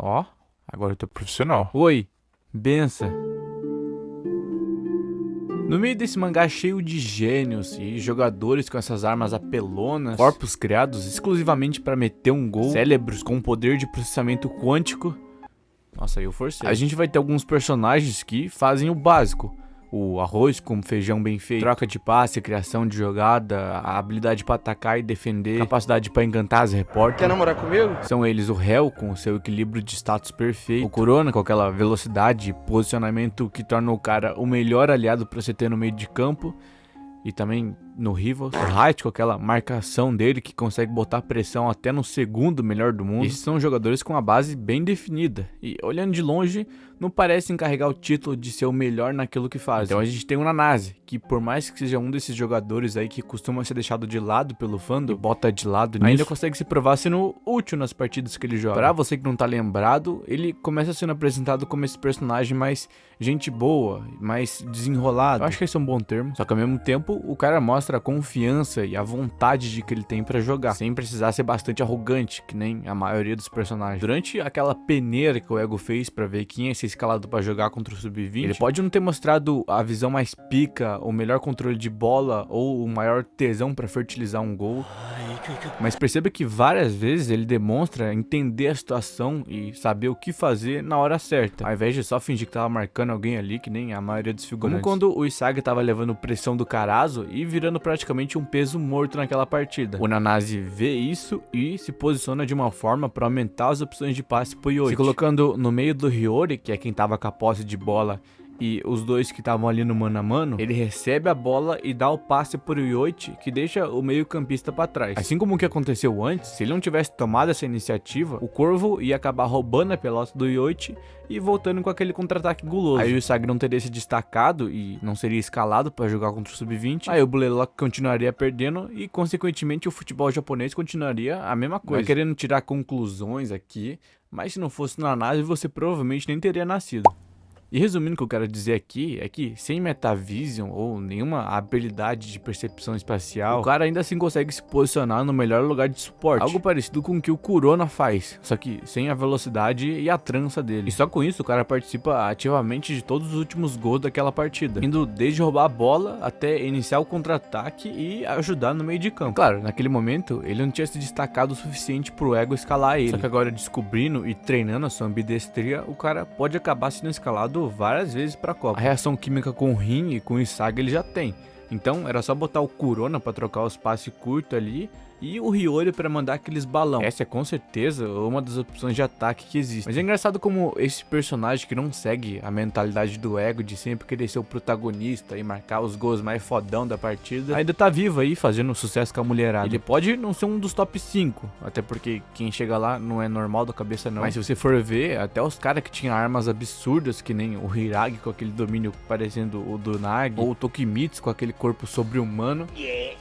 Ó, agora eu tô profissional. Oi, benção. No meio desse mangá cheio de gênios e jogadores com essas armas apelonas, corpos criados exclusivamente para meter um gol, cérebros com poder de processamento quântico. Nossa, aí eu forcei. A gente vai ter alguns personagens que fazem o básico. O arroz com feijão bem feito, troca de passe, criação de jogada, a habilidade pra atacar e defender, capacidade pra encantar as repórteres. Quer namorar comigo? São eles o Hell com o seu equilíbrio de status perfeito, o Corona com aquela velocidade e posicionamento que torna o cara o melhor aliado pra você ter no meio de campo. E também no Rivals, o Height com aquela marcação dele que consegue botar pressão até no segundo melhor do mundo. Esses são jogadores com a base bem definida e olhando de longe não parecem carregar o título de ser o melhor naquilo que fazem. Então a gente tem o Nanase, que por mais que seja um desses jogadores aí que costuma ser deixado de lado pelo fandom, bota de lado nisso, ainda consegue se provar sendo útil nas partidas que ele joga. Pra você que não tá lembrado, ele começa sendo apresentado como esse personagem mais gente boa, mais desenrolado. Eu acho que esse é um bom termo. Só que ao mesmo tempo, o cara mostra a confiança e a vontade de que ele tem pra jogar, sem precisar ser bastante arrogante, que nem a maioria dos personagens. Durante aquela peneira que o Ego fez pra ver quem ia ser escalado pra jogar contra o Sub-20, ele pode não ter mostrado a visão mais pica, o melhor controle de bola ou o maior tesão pra fertilizar um gol, mas perceba que várias vezes ele demonstra entender a situação e saber o que fazer na hora certa, ao invés de só fingir que tava marcando alguém ali, que nem a maioria dos figurantes. Como quando o Isagi tava levando pressão do Karazo e virando praticamente um peso morto naquela partida. O Nanase vê isso e se posiciona de uma forma para aumentar as opções de passe pro Yoichi, se colocando no meio do Hiyori, que é quem tava com a posse de bola, e os dois que estavam ali no mano a mano, ele recebe a bola e dá o passe pro Yoichi, que deixa o meio campista pra trás. Assim como o que aconteceu antes, se ele não tivesse tomado essa iniciativa, o Corvo ia acabar roubando a pelota do Yoichi e voltando com aquele contra-ataque guloso. Aí o Isagi não teria se destacado e não seria escalado pra jogar contra o Sub-20. Aí o Bulelok continuaria perdendo e, consequentemente, o futebol japonês continuaria a mesma coisa. Não querendo tirar conclusões aqui, mas se não fosse na Nanase, você provavelmente nem teria nascido. E resumindo o que eu quero dizer aqui é que sem Metavision ou nenhuma habilidade de percepção espacial, o cara ainda assim consegue se posicionar no melhor lugar de suporte. Algo parecido com o que o Kurona faz, só que sem a velocidade e a trança dele. E só com isso o cara participa ativamente de todos os últimos gols daquela partida, indo desde roubar a bola até iniciar o contra-ataque e ajudar no meio de campo. Claro, naquele momento ele não tinha se destacado o suficiente pro Ego escalar ele, só que agora descobrindo e treinando a sua ambidestria, o cara pode acabar sendo escalado várias vezes pra Copa. A reação química com o Rin e com o Isagi ele já tem. Então era só botar o Kurona pra trocar os passes curtos ali e o Hiyori pra mandar aqueles balão. Essa é com certeza uma das opções de ataque que existe. Mas é engraçado como esse personagem que não segue a mentalidade do Ego de sempre querer ser o protagonista e marcar os gols mais fodão da partida, ainda tá vivo aí fazendo sucesso com a mulherada. Ele pode não ser um dos top 5, até porque quem chega lá não é normal da cabeça não. Mas se você for ver, até os caras que tinham armas absurdas, que nem o Hiragi com aquele domínio parecendo o do Nagi, ou o Tokimitsu com aquele corpo sobre-humano,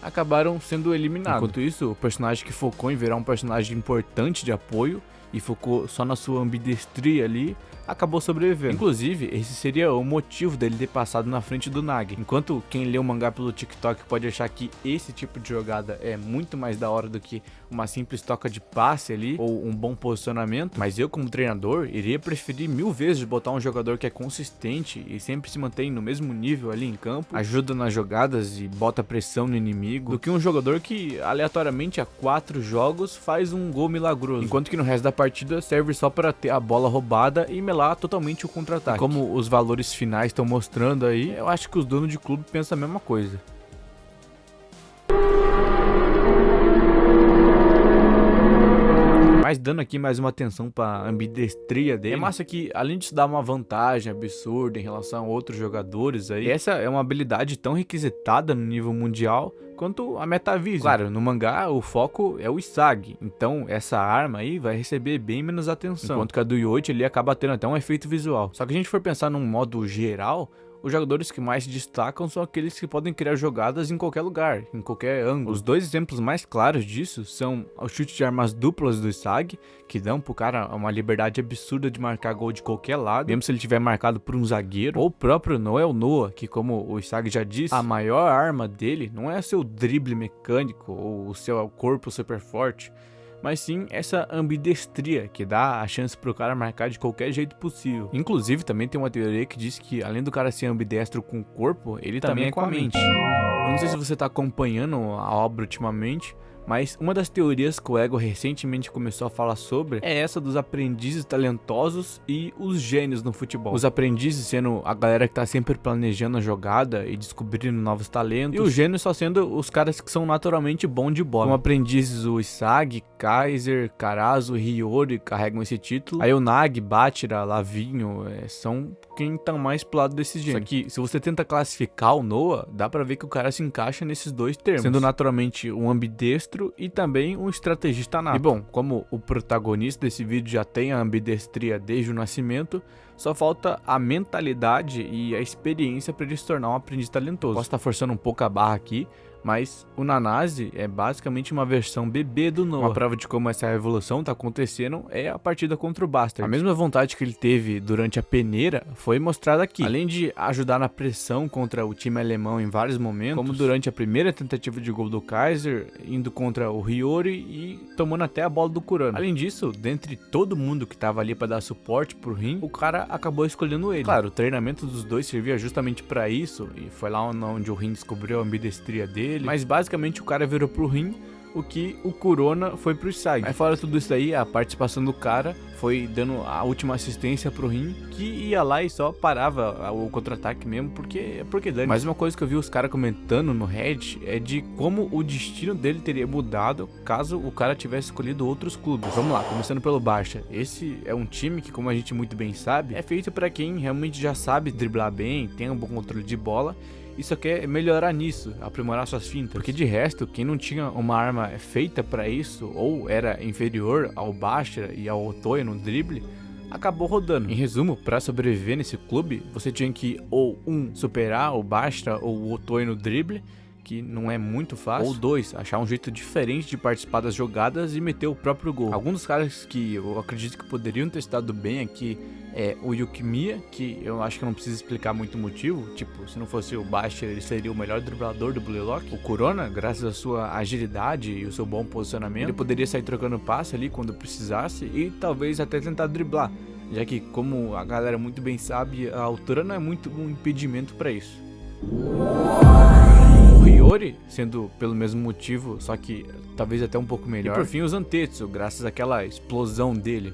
acabaram sendo eliminados. Enquanto isso, o personagem que focou em virar um personagem importante de apoio e focou só na sua ambidestria ali, acabou sobrevivendo. Inclusive, esse seria o motivo dele ter passado na frente do Nagi. Enquanto quem lê o mangá pelo TikTok pode achar que esse tipo de jogada é muito mais da hora do que uma simples toca de passe ali, ou um bom posicionamento, mas eu como treinador, iria preferir 1000 vezes botar um jogador que é consistente e sempre se mantém no mesmo nível ali em campo, ajuda nas jogadas e bota pressão no inimigo, do que um jogador que aleatoriamente a 4 jogos faz um gol milagroso, enquanto que no resto da partida serve só para ter a bola roubada e melar totalmente o contra-ataque. Como os valores finais estão mostrando aí, eu acho que os donos de clube pensam a mesma coisa. Mas dando aqui mais uma atenção para ambidestria dele, é massa que além disso dar uma vantagem absurda em relação a outros jogadores aí, essa é uma habilidade tão requisitada no nível mundial quanto a Metavision. Claro, no mangá o foco é o Isagi, então essa arma aí vai receber bem menos atenção, enquanto que a do Yoichi ele acaba tendo até um efeito visual. Só que a gente for pensar num modo geral, os jogadores que mais se destacam são aqueles que podem criar jogadas em qualquer lugar, em qualquer ângulo. Os dois exemplos mais claros disso são o chute de armas duplas do Isagi, que dão pro cara uma liberdade absurda de marcar gol de qualquer lado, mesmo se ele tiver marcado por um zagueiro, ou o próprio Noel Noah, que como o Isagi já disse, a maior arma dele não é o seu drible mecânico ou o seu corpo super forte, mas sim essa ambidestria que dá a chance pro cara marcar de qualquer jeito possível. Inclusive também tem uma teoria que diz que além do cara ser ambidestro com o corpo, ele também é com a mente. Eu não sei se você tá acompanhando a obra ultimamente, mas uma das teorias que o Ego recentemente começou a falar sobre é essa dos aprendizes talentosos e os gênios no futebol. Os aprendizes sendo a galera que tá sempre planejando a jogada e descobrindo novos talentos, e os gênios só sendo os caras que são naturalmente bons de bola. Como aprendizes, o Isagi, Kaiser, Karasu, Hiyori carregam esse título. Aí o Nagi, Bachira, Lavinho são quem tá mais pro lado desses gênios. Só que se você tenta classificar o Noah, dá pra ver que o cara se encaixa nesses dois termos, sendo naturalmente um ambidestro e também um estrategista nato. E bom, como o protagonista desse vídeo já tem a ambidestria desde o nascimento, só falta a mentalidade e a experiência para ele se tornar um aprendiz talentoso. Posso estar forçando um pouco a barra aqui, mas o Nanase é basicamente uma versão bebê do Noah. Uma prova de como essa revolução tá acontecendo é a partida contra o Bastard. A mesma vontade que ele teve durante a peneira foi mostrada aqui. Além de ajudar na pressão contra o time alemão em vários momentos, como durante a primeira tentativa de gol do Kaiser, indo contra o Hiyori e tomando até a bola do Kurano. Além disso, dentre todo mundo que tava ali para dar suporte pro Rin, o cara acabou escolhendo ele. Claro, o treinamento dos dois servia justamente para isso, e foi lá onde o Rin descobriu a ambidestria dele. Mas basicamente o cara virou pro Rin o que o Kurona foi pro Isagi. Mas fora tudo isso aí, a participação do cara foi dando a última assistência pro Rin, que ia lá e só parava o contra-ataque mesmo, porque dane. Mas uma coisa que eu vi os caras comentando no Reddit é de como o destino dele teria mudado caso o cara tivesse escolhido outros clubes. Vamos lá, começando pelo Barça. Esse é um time que, como a gente muito bem sabe, é feito para quem realmente já sabe driblar bem, tem um bom controle de bola e só quer melhorar nisso, aprimorar suas fintas. Porque de resto, quem não tinha uma arma feita para isso, ou era inferior ao Bashira e ao Otoya no drible, acabou rodando. Em resumo, para sobreviver nesse clube, você tinha que ou superar o Bashira ou o Otoya no drible, que não é muito fácil, ou dois, achar um jeito diferente de participar das jogadas e meter o próprio gol. Alguns dos caras que eu acredito que poderiam ter estado bem aqui é o Yukimiya, que eu acho que eu não preciso explicar muito o motivo, tipo, se não fosse o Bashir, ele seria o melhor driblador do Blue Lock. O Kurona, graças à sua agilidade e o seu bom posicionamento, ele poderia sair trocando passe ali quando precisasse e talvez até tentar driblar, já que, como a galera muito bem sabe, a altura não é muito um impedimento para isso. O Hiyori, sendo pelo mesmo motivo, só que talvez até um pouco melhor. E por fim o Zantetsu, graças àquela explosão dele.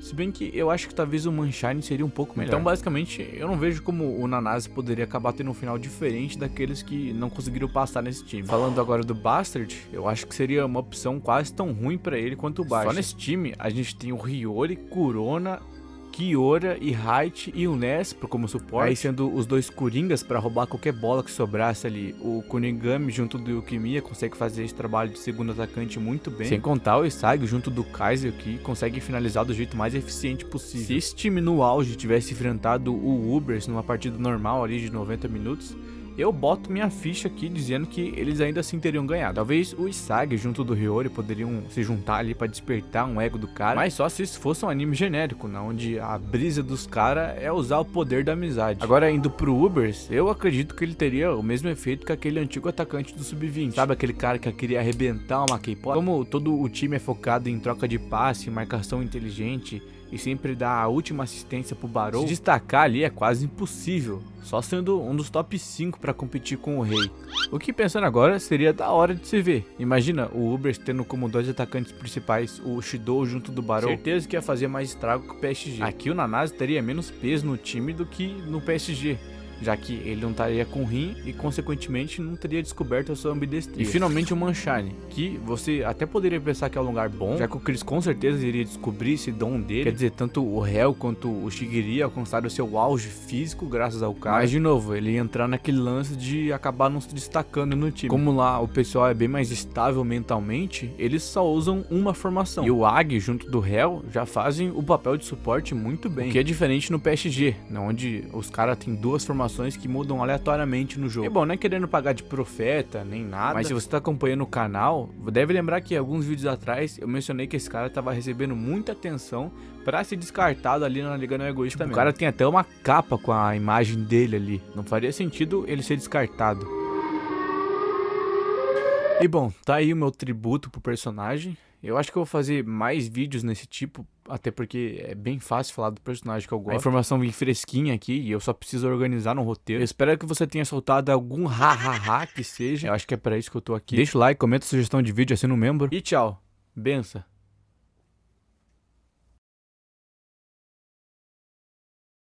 Se bem que eu acho que talvez o Manshine seria um pouco melhor. Então basicamente eu não vejo como o Nanase poderia acabar tendo um final diferente daqueles que não conseguiram passar nesse time. Falando agora do Bastard, eu acho que seria uma opção quase tão ruim pra ele quanto o Bashir. Só nesse time a gente tem o Hiyori, Kurona, Kiora e Height e o Nesp como suporte, aí sendo os dois Coringas pra roubar qualquer bola que sobrasse ali. O Kunigami junto do Yukimiya consegue fazer esse trabalho de segundo atacante muito bem, sem contar o Isagi junto do Kaiser, que consegue finalizar do jeito mais eficiente possível. Se esse time no auge tivesse enfrentado o Ubers numa partida normal ali de 90 minutos, eu boto minha ficha aqui dizendo que eles ainda assim teriam ganhado. Talvez o Isagi junto do Hiyori poderiam se juntar ali pra despertar um ego do cara, mas só se isso fosse um anime genérico, né, onde a brisa dos caras é usar o poder da amizade. Agora indo pro Ubers, eu acredito que ele teria o mesmo efeito que aquele antigo atacante do Sub-20. Sabe aquele cara que queria arrebentar uma K-pop? Como todo o time é focado em troca de passe, marcação inteligente e sempre dá a última assistência pro Barou, se destacar ali é quase impossível, só sendo um dos top 5 para competir com o Rei. O que, pensando agora, seria da hora de se ver. Imagina o Ubers tendo como dois atacantes principais o Shidou junto do Barou. Certeza que ia fazer mais estrago que o PSG. Aqui o Nanase teria menos peso no time do que no PSG, já que ele não estaria com Rin e consequentemente não teria descoberto a sua ambidestria. E finalmente o Manshine, que você até poderia pensar que é um lugar bom, já que o Chris com certeza iria descobrir esse dom dele. Quer dizer, tanto o Hell quanto o Shigiri alcançaram o seu auge físico graças ao cara. Mas de novo, ele ia entrar naquele lance de acabar não se destacando no time. Como lá o pessoal é bem mais estável mentalmente, eles só usam uma formação. E o Ag junto do Hell já fazem o papel de suporte muito bem. O que é diferente no PSG, onde os caras têm duas formações que mudam aleatoriamente no jogo. E bom, não é querendo pagar de profeta, nem nada, mas se você tá acompanhando o canal, deve lembrar que alguns vídeos atrás eu mencionei que esse cara tava recebendo muita atenção pra ser descartado ali na Liga Não Egoísta também. O cara tem até uma capa com a imagem dele ali. Não faria sentido ele ser descartado. E bom, tá aí o meu tributo pro personagem. Eu acho que eu vou fazer mais vídeos nesse tipo, até porque é bem fácil falar do personagem que eu gosto. A informação vem fresquinha aqui e eu só preciso organizar no roteiro. Eu espero que você tenha soltado algum ha que seja. Eu acho que é pra isso que eu tô aqui. Deixa o like, comenta sugestão de vídeo, assina um membro. E tchau. Benção.